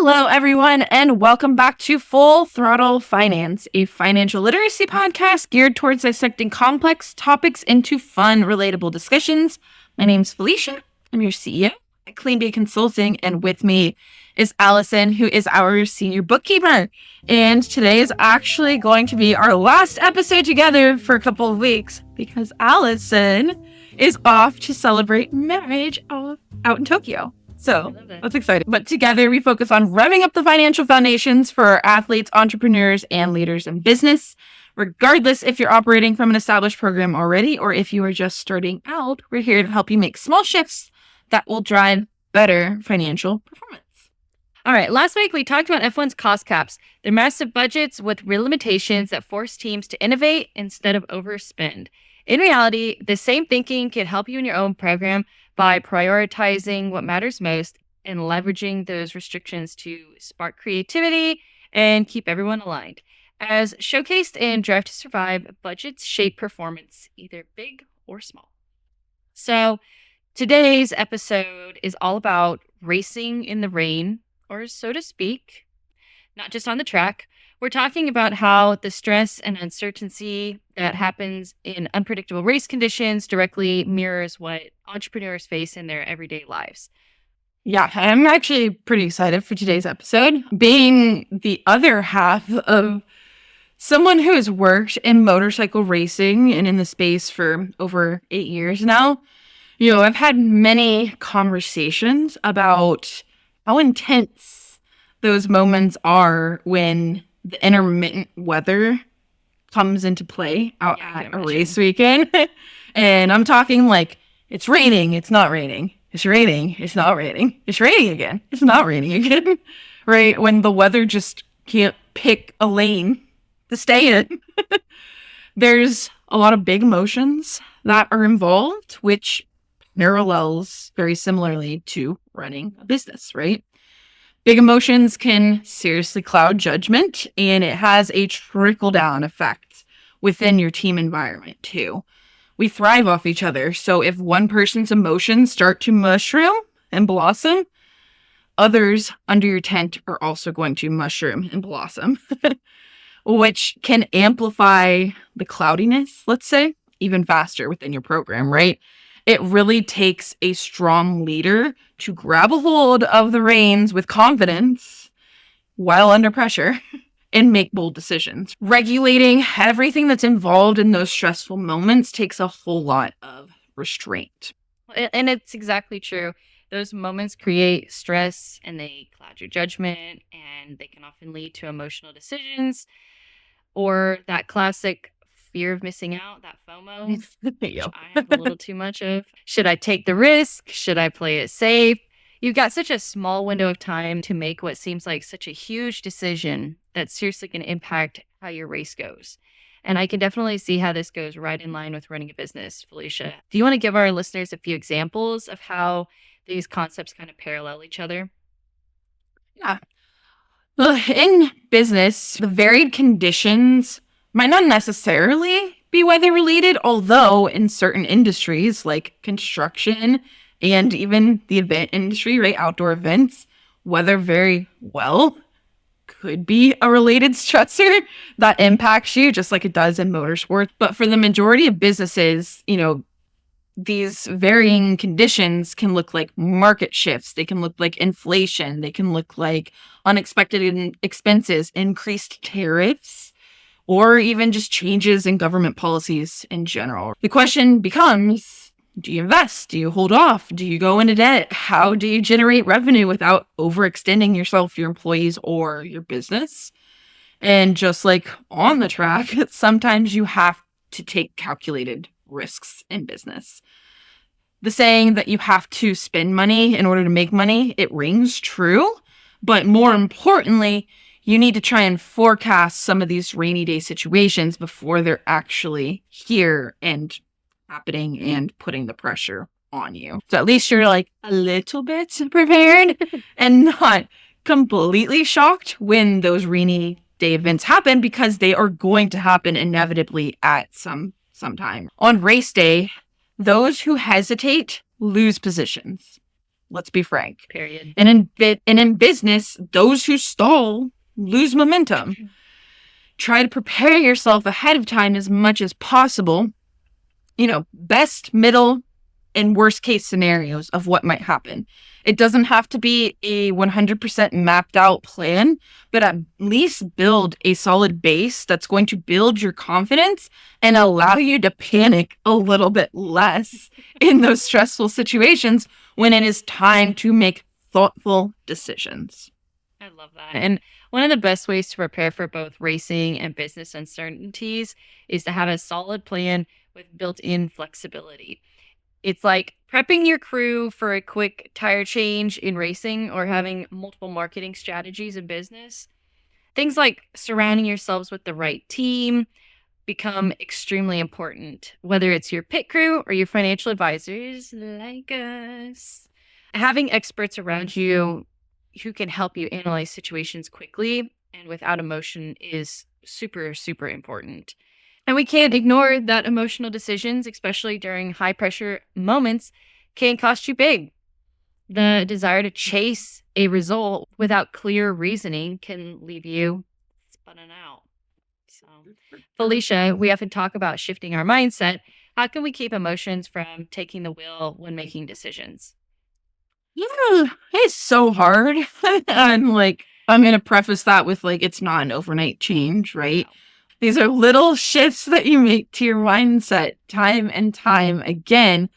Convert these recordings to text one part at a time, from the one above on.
Hello, everyone, and welcome back to Full Throttle Finance, a financial literacy podcast geared towards dissecting complex topics into fun, relatable discussions. My name's Felicia. I'm your CEO at Clean Consulting, and with me is Allison, who is our senior bookkeeper. And today is actually going to be our last episode together for a couple of weeks because Allison is off to celebrate marriage out in Tokyo. So that's exciting. But together we focus on revving up the financial foundations for our athletes, entrepreneurs, and leaders in business. Regardless if you're operating from an established program already or if you are just starting out, we're here to help you make small shifts that will drive better financial performance. All right, last week we talked about F1's cost caps. They're massive budgets with real limitations that force teams to innovate instead of overspend. In reality, the same thinking can help you in your own program by prioritizing what matters most and leveraging those restrictions to spark creativity and keep everyone aligned. As showcased in Drive to Survive, budgets shape performance, either big or small. So today's episode is all about racing in the rain, or so to speak, not just on the track. We're talking about how the stress and uncertainty that happens in unpredictable race conditions directly mirrors what entrepreneurs face in their everyday lives. Yeah, I'm actually pretty excited for today's episode. Being the other half of someone who has worked in motorcycle racing and in the space for over 8 years now, I've had many conversations about how intense those moments are when the intermittent weather comes into play out at a race weekend. And I'm talking like, it's raining, it's not raining. It's raining, it's not raining. It's raining again, it's not raining again. Right? When the weather just can't pick a lane to stay in. There's a lot of big emotions that are involved, which parallels very similarly to running a business, right? Big emotions can seriously cloud judgment, and it has a trickle-down effect within your team environment, too. We thrive off each other, so if one person's emotions start to mushroom and blossom, others under your tent are also going to mushroom and blossom, which can amplify the cloudiness, let's say, even faster within your program, right? It really takes a strong leader to grab a hold of the reins with confidence while under pressure and make bold decisions. Regulating everything that's involved in those stressful moments takes a whole lot of restraint. And it's exactly true. Those moments create stress and they cloud your judgment, and they can often lead to emotional decisions or that classic fear of missing out, that FOMO, which I have a little too much of. Should I take the risk? Should I play it safe? You've got such a small window of time to make what seems like such a huge decision that seriously can impact how your race goes. And I can definitely see how this goes right in line with running a business, Felicia. Do you want to give our listeners a few examples of how these concepts kind of parallel each other? Yeah. Well, in business, the varied conditions might not necessarily be weather related, although in certain industries like construction and even the event industry, right, outdoor events, weather very well could be a related stressor that impacts you just like it does in motorsports. But for the majority of businesses, these varying conditions can look like market shifts. They can look like inflation. They can look like unexpected expenses, increased tariffs, or even just changes in government policies in general. The question becomes, do you invest? Do you hold off? Do you go into debt? How do you generate revenue without overextending yourself, your employees, or your business? And just like on the track, sometimes you have to take calculated risks in business. The saying that you have to spend money in order to make money, it rings true. But more importantly, you need to try and forecast some of these rainy day situations before they're actually here and happening and putting the pressure on you. So at least you're like a little bit prepared and not completely shocked when those rainy day events happen, because they are going to happen inevitably at some time. On race day, those who hesitate lose positions. Let's be frank. Period. And in business, those who stall lose momentum. Try to prepare yourself ahead of time as much as possible. Best, middle, and worst case scenarios of what might happen. It doesn't have to be a 100% mapped out plan, but at least build a solid base that's going to build your confidence and allow you to panic a little bit less in those stressful situations when it is time to make thoughtful decisions. I love that. And one of the best ways to prepare for both racing and business uncertainties is to have a solid plan with built-in flexibility. It's like prepping your crew for a quick tire change in racing or having multiple marketing strategies in business. Things like surrounding yourselves with the right team become extremely important, whether it's your pit crew or your financial advisors like us. Having experts around you who can help you analyze situations quickly and without emotion is super, super important. And we can't ignore that emotional decisions, especially during high pressure moments, can cost you big. The desire to chase a result without clear reasoning can leave you spinning out. So, Felicia, we often talk about shifting our mindset. How can we keep emotions from taking the wheel when making decisions? Yeah, it's so hard. And I'm going to preface that with it's not an overnight change, right? These are little shifts that you make to your mindset time and time again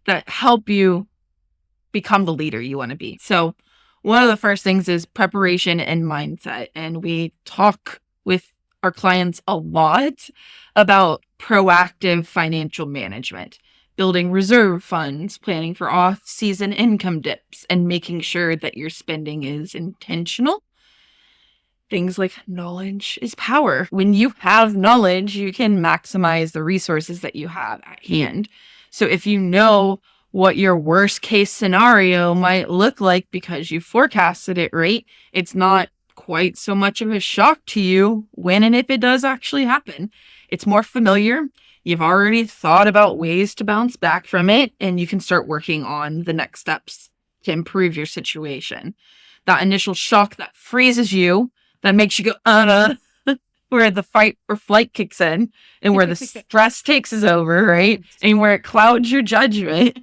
that help you become the leader you want to be. So one of the first things is preparation and mindset. And we talk with our clients a lot about proactive financial management, building reserve funds, planning for off-season income dips, and making sure that your spending is intentional. Things like knowledge is power. When you have knowledge, you can maximize the resources that you have at hand. So if you know what your worst case scenario might look like because you forecasted it right, it's not quite so much of a shock to you when and if it does actually happen. It's more familiar. You've already thought about ways to bounce back from it, and you can start working on the next steps to improve your situation. That initial shock that freezes you, that makes you go, where the fight or flight kicks in and where the stress takes us over, right? And where it clouds your judgment.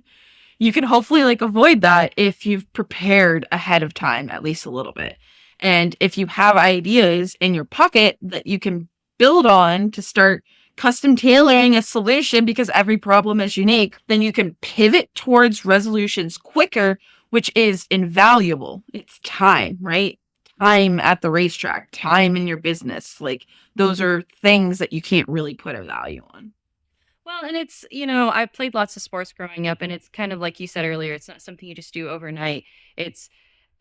You can hopefully avoid that if you've prepared ahead of time, at least a little bit. And if you have ideas in your pocket that you can build on to start custom tailoring a solution because every problem is unique, then you can pivot towards resolutions quicker, which is invaluable. It's time, right? Time at the racetrack, time in your business. Those are things that you can't really put a value on. Well, and it's, I played lots of sports growing up, and it's kind of like you said earlier, it's not something you just do overnight.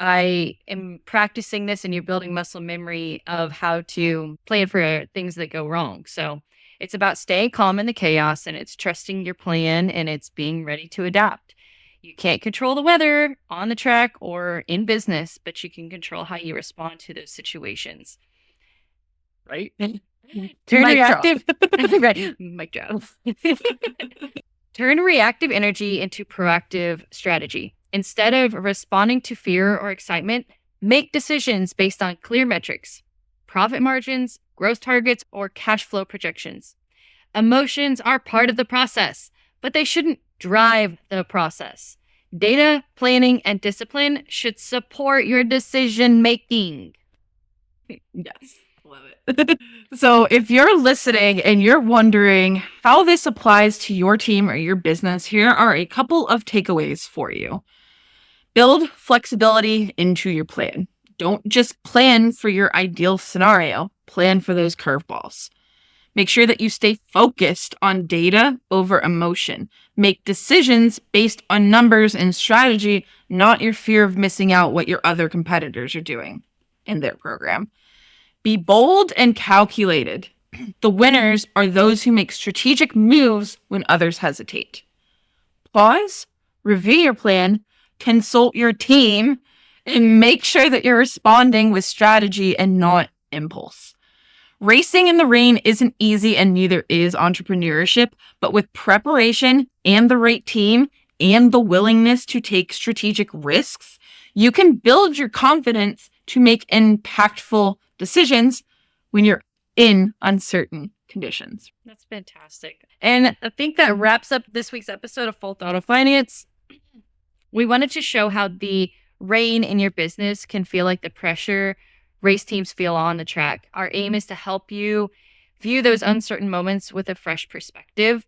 I am practicing this and you're building muscle memory of how to plan for things that go wrong. So it's about staying calm in the chaos, and it's trusting your plan, and it's being ready to adapt. You can't control the weather on the track or in business, but you can control how you respond to those situations. Right? Turn reactive. Right. Mic drop. Turn reactive energy into proactive strategy. Instead of responding to fear or excitement, make decisions based on clear metrics, profit margins, growth targets, or cash flow projections. Emotions are part of the process, but they shouldn't drive the process. Data, planning, and discipline should support your decision making. Yes, love it. So if you're listening and you're wondering how this applies to your team or your business, here are a couple of takeaways for you. Build flexibility into your plan. Don't just plan for your ideal scenario. Plan for those curveballs. Make sure that you stay focused on data over emotion. Make decisions based on numbers and strategy, not your fear of missing out what your other competitors are doing in their program. Be bold and calculated. The winners are those who make strategic moves when others hesitate. Pause, review your plan, consult your team, and make sure that you're responding with strategy and not impulse. Racing in the rain isn't easy, and neither is entrepreneurship, but with preparation and the right team, and the willingness to take strategic risks, you can build your confidence to make impactful decisions when you're in uncertain conditions. That's fantastic. And I think that wraps up this week's episode of Full Throttle Finance. We wanted to show how the rain in your business can feel like the pressure race teams feel on the track. Our aim is to help you view those uncertain moments with a fresh perspective.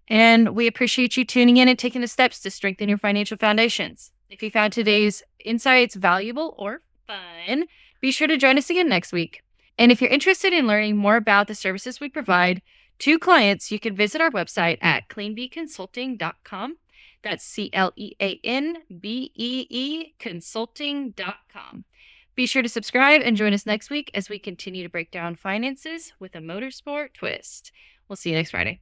And we appreciate you tuning in and taking the steps to strengthen your financial foundations. If you found today's insights valuable or fun, be sure to join us again next week. And if you're interested in learning more about the services we provide to clients, you can visit our website at cleanbeeconsulting.com. That's CLEANBEE consulting.com. Be sure to subscribe and join us next week as we continue to break down finances with a motorsport twist. We'll see you next Friday.